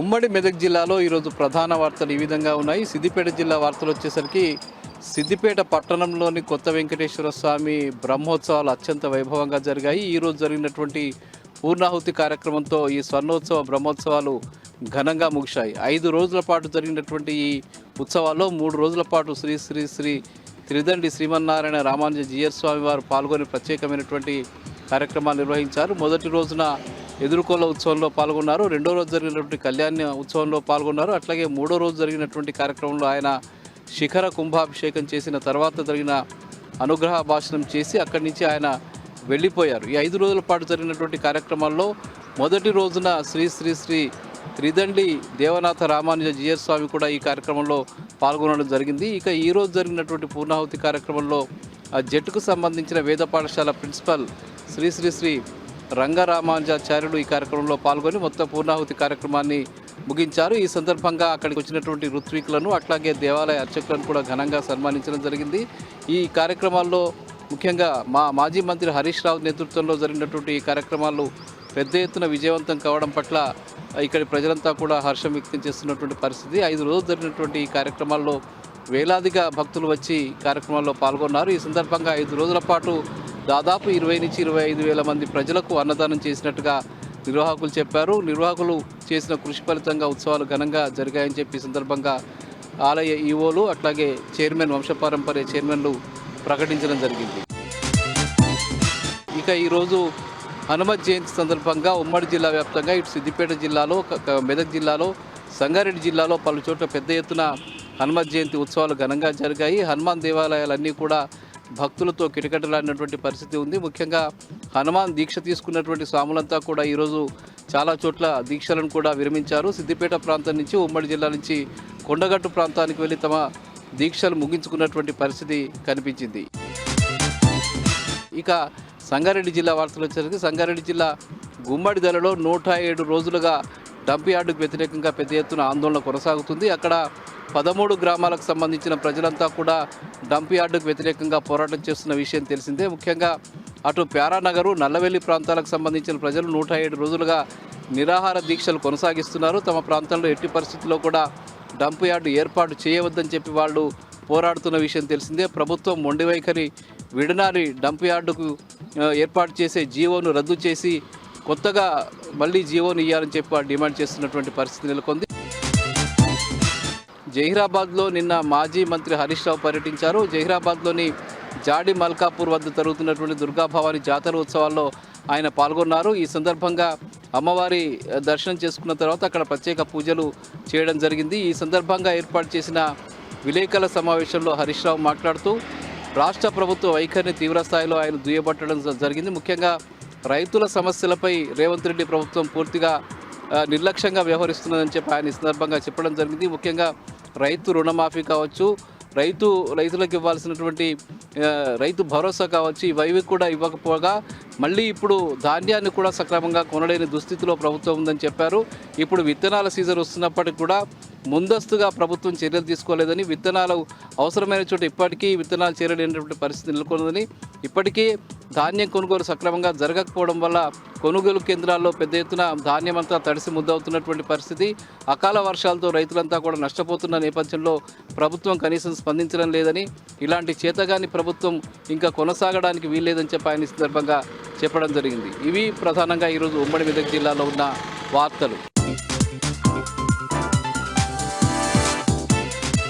ఉమ్మడి మెదక్ జిల్లాలో ఈరోజు ప్రధాన వార్తలు ఈ విధంగా ఉన్నాయి. సిద్దిపేట జిల్లా వార్తలు వచ్చేసరికి సిద్దిపేట పట్టణంలోని కొత్త వెంకటేశ్వర స్వామి బ్రహ్మోత్సవాలు అత్యంత వైభవంగా జరిగాయి. ఈరోజు జరిగినటువంటి పూర్ణాహుతి కార్యక్రమంతో ఈ స్వర్ణోత్సవ బ్రహ్మోత్సవాలు ఘనంగా ముగిశాయి. 5 రోజుల పాటు జరిగినటువంటి ఈ ఉత్సవాల్లో 3 రోజుల పాటు శ్రీ శ్రీ శ్రీ త్రిదండి శ్రీమన్నారాయణ రామానుజ జీయర్ స్వామి వారు పాల్గొని ప్రత్యేకమైనటువంటి కార్యక్రమాలు నిర్వహించారు. మొదటి రోజున ఎదుర్కోల ఉత్సవంలో పాల్గొన్నారు. రెండో రోజు జరిగినటువంటి కళ్యాణ ఉత్సవంలో పాల్గొన్నారు. అట్లాగే మూడో రోజు జరిగినటువంటి కార్యక్రమంలో ఆయన శిఖర కుంభాభిషేకం చేసిన తర్వాత జరిగిన అనుగ్రహ భాషణం చేసి అక్కడి నుంచి ఆయన వెళ్ళిపోయారు. ఈ 5 రోజుల పాటు జరిగినటువంటి కార్యక్రమాల్లో మొదటి రోజున శ్రీ శ్రీ శ్రీ త్రిదండి దేవనాథ రామానుజ జీయర్ స్వామి కూడా ఈ కార్యక్రమంలో పాల్గొనడం జరిగింది. ఇక ఈరోజు జరిగినటువంటి పూర్ణాహుతి కార్యక్రమంలో ఆ జట్టుకు సంబంధించిన వేద పాఠశాల ప్రిన్సిపల్ శ్రీ శ్రీ శ్రీ రంగరామానుజాచార్యులు ఈ కార్యక్రమంలో పాల్గొని మొత్తం పూర్ణాహుతి కార్యక్రమాన్ని ముగించారు. ఈ సందర్భంగా అక్కడికి వచ్చినటువంటి ఋత్వికులను అట్లాగే దేవాలయ అర్చకులను కూడా ఘనంగా సన్మానించడం జరిగింది. ఈ కార్యక్రమాల్లో ముఖ్యంగా మాజీ మంత్రి హరీష్ రావు నేతృత్వంలో జరిగినటువంటి ఈ కార్యక్రమాలు పెద్ద ఎత్తున విజయవంతం కావడం పట్ల ఇక్కడి ప్రజలంతా కూడా హర్షం వ్యక్తం చేస్తున్నటువంటి పరిస్థితి. 5 రోజులు జరిగినటువంటి ఈ కార్యక్రమాల్లో వేలాదిగా భక్తులు వచ్చి కార్యక్రమాల్లో పాల్గొన్నారు. ఈ సందర్భంగా 5 రోజుల పాటు దాదాపు 20 నుంచి 25 వేల మంది ప్రజలకు అన్నదానం చేసినట్టుగా నిర్వాహకులు చెప్పారు. నిర్వాహకులు చేసిన కృషి ఫలితంగా ఉత్సవాలు ఘనంగా జరిగాయని చెప్పి ఈ సందర్భంగా ఆలయ ఈవోలు అట్లాగే చైర్మన్ వంశపారంపర్య చైర్మన్లు ప్రకటించడం జరిగింది. ఇక ఈరోజు హనుమత్ జయంతి సందర్భంగా ఉమ్మడి జిల్లా వ్యాప్తంగా ఇటు సిద్దిపేట జిల్లాలో మెదక్ జిల్లాలో సంగారెడ్డి జిల్లాలో పలు చోట్ల పెద్ద ఎత్తున హనుమత్ జయంతి ఉత్సవాలు ఘనంగా జరిగాయి. హనుమాన్ దేవాలయాలన్నీ కూడా భక్తులతో కిటకిటలాడినటువంటి పరిస్థితి ఉంది. ముఖ్యంగా హనుమాన్ దీక్ష తీసుకున్నటువంటి స్వాములంతా కూడా ఈరోజు చాలా చోట్ల దీక్షలను కూడా విరమించారు. సిద్దిపేట ప్రాంతం నుంచి ఉమ్మడి జిల్లా నుంచి కొండగట్టు ప్రాంతానికి వెళ్ళి తమ దీక్షలు ముగించుకున్నటువంటి పరిస్థితి కనిపించింది. ఇక సంగారెడ్డి జిల్లా వార్తలు వచ్చేసరికి సంగారెడ్డి జిల్లా గుమ్మడిదలలో 107 రోజులుగా డంప్ యార్డుకు వ్యతిరేకంగా పెద్ద ఎత్తున ఆందోళన కొనసాగుతుంది. అక్కడ 13 గ్రామాలకు సంబంధించిన ప్రజలంతా కూడా డంప్ యార్డుకు వ్యతిరేకంగా పోరాటం చేస్తున్న విషయం తెలిసిందే. ముఖ్యంగా అటు ప్యారానగరు నల్లవెల్లి ప్రాంతాలకు సంబంధించిన ప్రజలు 107 రోజులుగా నిరాహార దీక్షలు కొనసాగిస్తున్నారు. తమ ప్రాంతంలో ఎట్టి పరిస్థితుల్లో కూడా డంప్ యార్డు ఏర్పాటు చేయవద్దని చెప్పి వాళ్ళు పోరాడుతున్న విషయం తెలిసిందే. ప్రభుత్వం మొండి వైఖరి విడనాడి డంప్ యార్డుకు ఏర్పాటు చేసే జీవోను రద్దు చేసి కొత్తగా మళ్ళీ జీవోను ఇవ్వాలని చెప్పి వాళ్ళు డిమాండ్ చేస్తున్నటువంటి పరిస్థితి నెలకొంది. జహీరాబాద్లో నిన్న మాజీ మంత్రి హరీష్ రావు పర్యటించారు. జహీరాబాద్లోని జాడి మల్కాపూర్ వద్ద జరుగుతున్నటువంటి దుర్గాభవాని జాతర ఉత్సవాల్లో ఆయన పాల్గొన్నారు. ఈ సందర్భంగా అమ్మవారి దర్శనం చేసుకున్న తర్వాత అక్కడ ప్రత్యేక పూజలు చేయడం జరిగింది. ఈ సందర్భంగా ఏర్పాటు చేసిన విలేకరుల సమావేశంలో హరీష్ రావు మాట్లాడుతూ రాష్ట్ర ప్రభుత్వ వైఖరిని తీవ్రస్థాయిలో ఆయన దుయ్యబట్టడం జరిగింది. ముఖ్యంగా రైతుల సమస్యలపై రేవంత్ రెడ్డి ప్రభుత్వం పూర్తిగా నిర్లక్ష్యంగా వ్యవహరిస్తున్నదని చెప్పి ఆయన ఈ సందర్భంగా చెప్పడం జరిగింది. ముఖ్యంగా రైతు రుణమాఫీ కావచ్చు, రైతులకు ఇవ్వాల్సినటువంటి రైతు భరోసా కావచ్చు, ఇవి కూడా ఇవ్వకపోగా మళ్ళీ ఇప్పుడు ధాన్యాన్ని కూడా సక్రమంగా కొనలేని దుస్థితిలో ప్రభుత్వం ఉందని చెప్పారు. ఇప్పుడు విత్తనాల సీజన్ వస్తున్నప్పటికీ కూడా ముందస్తుగా ప్రభుత్వం చర్యలు తీసుకోలేదని, విత్తనాలు అవసరమైన చోట ఇప్పటికీ విత్తనాలు చేరలేనటువంటి పరిస్థితి నెలకొన్నదని, ఇప్పటికీ ధాన్యం కొనుగోలు సక్రమంగా జరగకపోవడం వల్ల కొనుగోలు కేంద్రాల్లో పెద్ద ఎత్తున ధాన్యం అంతా తడిసి ముద్దవుతున్నటువంటి పరిస్థితి, అకాల వర్షాలతో రైతులంతా కూడా నష్టపోతున్న నేపథ్యంలో ప్రభుత్వం కనీసం స్పందించడం లేదని, ఇలాంటి చేతగాని ప్రభుత్వం ఇంకా కొనసాగడానికి వీల్లేదని చెప్పి ఆయన సందర్భంగా చెప్పడం జరిగింది. ఇవి ప్రధానంగా ఈరోజు ఉమ్మడి మెదక్ జిల్లాలో ఉన్న వార్తలు.